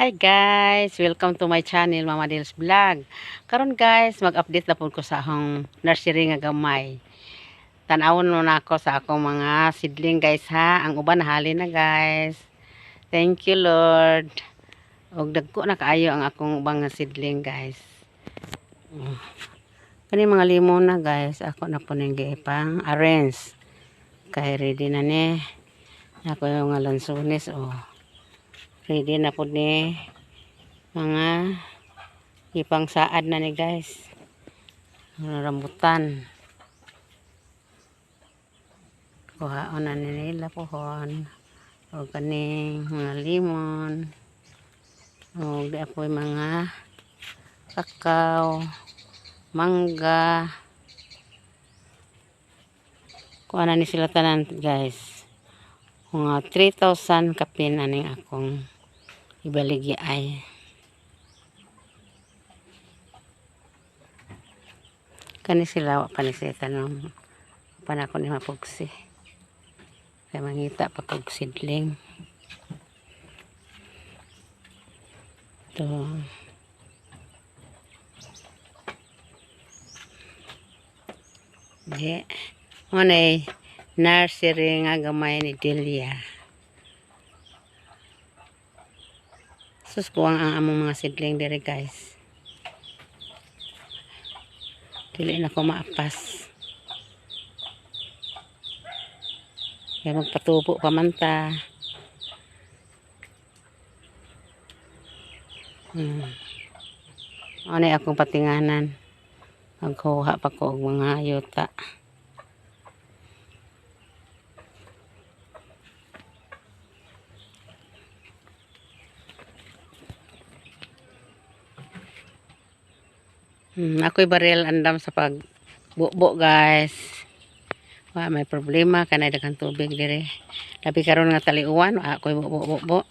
Hi guys! Welcome to my channel, Mama Dils Vlog. Karon guys, mag-update na po ko sa akong nursery nga gamay. Tanawon mo na ako sa akong mga seedling guys ha. Ang uban nahali na guys. Thank you Lord. Og dagko na kaayo ang akong ubang nga seedling guys. Kani mga limon na guys. Ako na po nang giipang arrange. Kay ready na ni. Ako yung nga lansunis ready na po ni mga ipang saad na ni guys. Rambutan. Kuhaon na nila pohon. O kaning mga limon. O di apoy mga kakao, mangga. Kuha na ni sila tanan guys. Mga 3,000 kapin aning akong ibaligi ay. Kani sila wa pa ni sila tanong. Pa na ako ni mapugsi. Kaya mangita pa kog sidling. Ito. Di. Manay nursery nga gamay ni Delia. Suskuwang ang among mga sidling diri guys. Dili na ko maapas. Kaya magpatubo pa man ta. Ano akong patinganan. Magkuha pa ko og mga yuta. Ako'y baril andam sa pagbubo guys. May problema kanay daghang tubig dire. Labi karon nga taliuwan, ako'y bubo.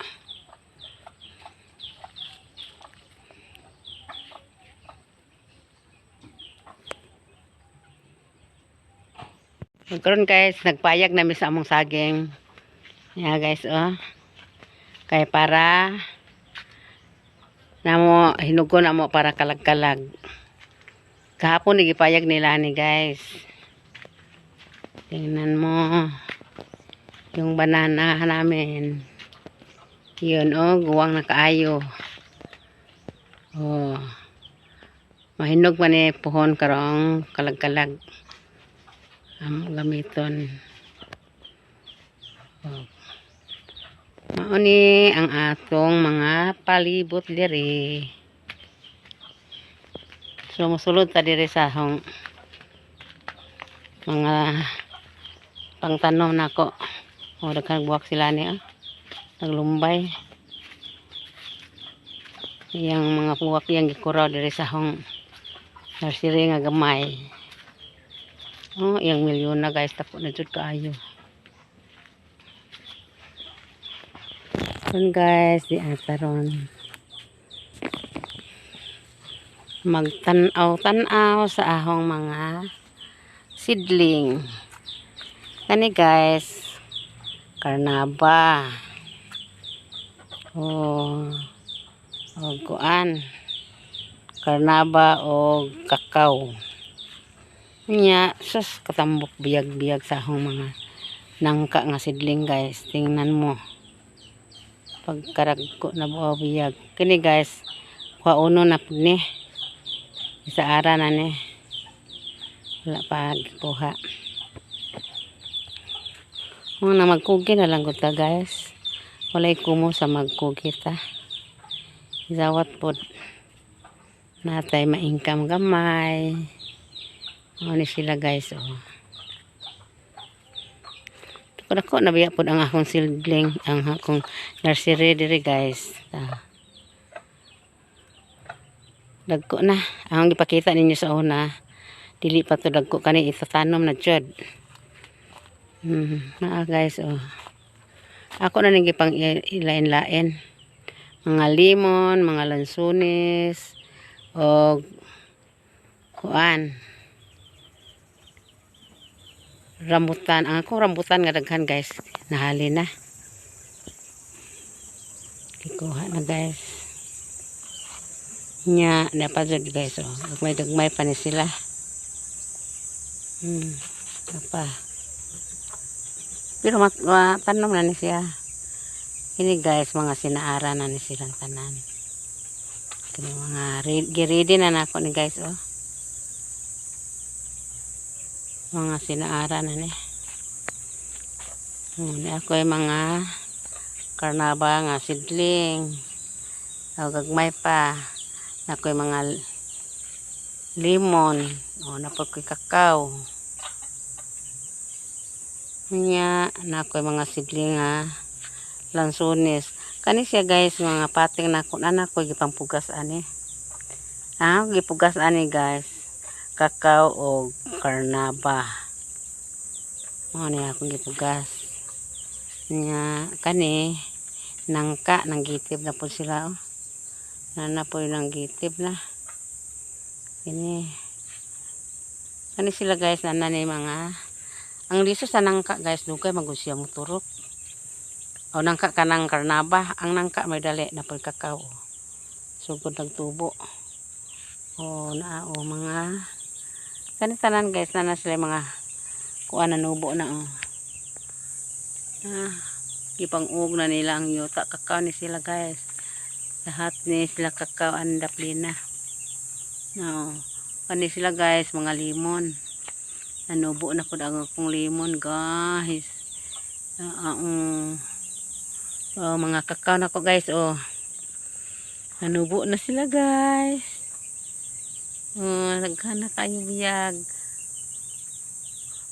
Karon guys, nagpayag na mi sa among saging. Yeah guys, kay para namo hinugon namo para kalag-kalag. Kahapon nagipayag nila ni guys. Tingnan mo yung banana namin. Yun guwang na kaayo. Mahinog man ni pohon karong kalag-kalag. Ang gamiton. Mauni ang atong mga palibot diri. So musulod ta diri sa hong mga pangtanom nako. Daghang buwak sila ni naglumbay. Yang mga buwak yang gikuraw diri sa hong nursery nga gamay. Yang milyon na guys, tapo na jud kaayo. Yun guys, di ataron. Magtanaw-tanaw sa ahong mga seedling. Kani guys, karnaba. Kuan. Karnaba o kakao. Nya, sus katambok biyag-biyag sa ahong mga nangka nga seedling guys. Tingnan mo. Pagkaragko na buhaw biyag. Kani guys, kuhauno na pud ni. Isa ara na ni. Wala pa kuha. Mga na magkugi na lang ta guys. Walay kumo sa magkugi ta. Izawat pod. Natay ma-income gamay. Ni sila guys Ako nabiya pod ang akong seedling, ang akong nursery diri guys. Dagko na. Ang ipakita ninyo sa una, dili pa to dagko kani itatanom na jud. Guys Ako na ning gipang ilain-lain. Mga limon, mga lansunis, o kuan. Rambutan. Ang akong rambutan nga daghan guys. Nahali na. Kikuha na guys. Nya, napajod guys, oh. Gagmay pa ni sila. Apa. Pero tanom na ni siya. Ini guys, mga sinaara na ni silang tanan. Kini mga ready na nako ni guys, oh. Mga sinaara na ni. Ni ako ay mga karnaba nga sidling. Gagmay pa. Ako ay mga limon. O, napod ko'y kakao. Nya, ako ay mga sidling nga lansones. Kani siya guys, mga pating nako. Anak ko, gipangpugas ani. Gipugas ani guys. Kakao o karnaba. O, niya akong gipugas. Nya, kani, nangka, nanggitib na po sila, oh. Nana po yung nanggitib na. Ini. Kani sila guys, nana ni mga, ang liso sa nangka guys, dugay magusya mo turok. O, nangka ka ng karnaba. Ang nangka may dali na po yung kakao. Sugod nagtubo. O, mga, kani tanan guys, nana sila mga, kuha na nubo na, oh. Ipang-ug na nila ang yuta. Kakao ni sila guys. Lahat ni sila kakao andap lina. No. Kani sila guys, mga limon. Nanubo na po ang akong limon guys. Mga kakao na ko guys, oh. Nanubo na sila guys. Naghana kayo biyag.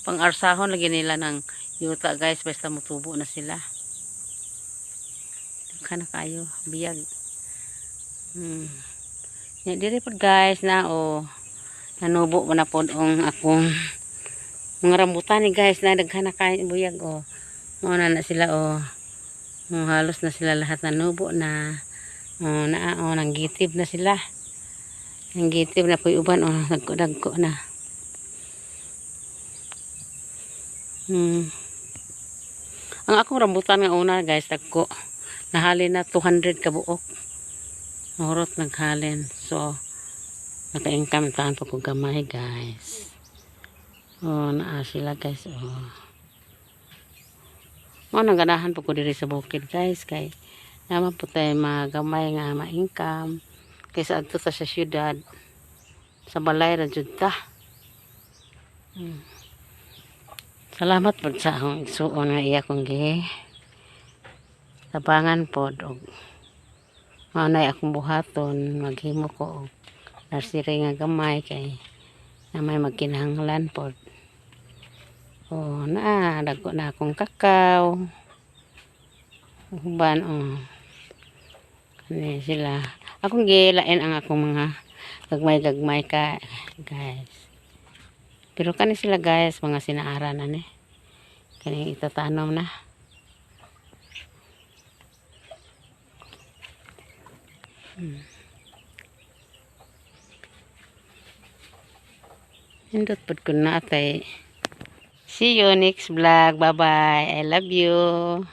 Pang-arsahon lagi nila ng yuta guys, basta mutubo na sila. Naghana kayo biyag. Diri po guys na, oh. Nanubo na po ang akong mga rambutan ni guys na daghana kayo biyag, oh. Na sila, oh. Halos na sila lahat nanubo na. Nanggitib na sila. Nanggitib na po yung uban, oh. Dagko na. Ang akong rambutan nga una guys, dagko. Nahalin na 200 kabuok. Urot naghalin. So, naka-income taan po kong gamay guys. Oh, naa sila guys, oh. Naganahan po ko diri sa bukid guys, kay naman po tayo magamay nga ma-income kaysa adto ta sa syudad, sa balay ra jud ta. Salamat po sa akong igsuon nga iya kong tabangan po og manay akong buhaton, maghimo ko og nursery nga gamay kay na may magkinahanglan po. Dagko na akong kakao. Uban, oh. Kani sila. Akong gilain ang akong mga gagmay ka guys. Pero kani sila guys, mga sinaara na ni. Kani itatanom na. Hindot pod ko na atay. See you next vlog. Bye bye. I love you.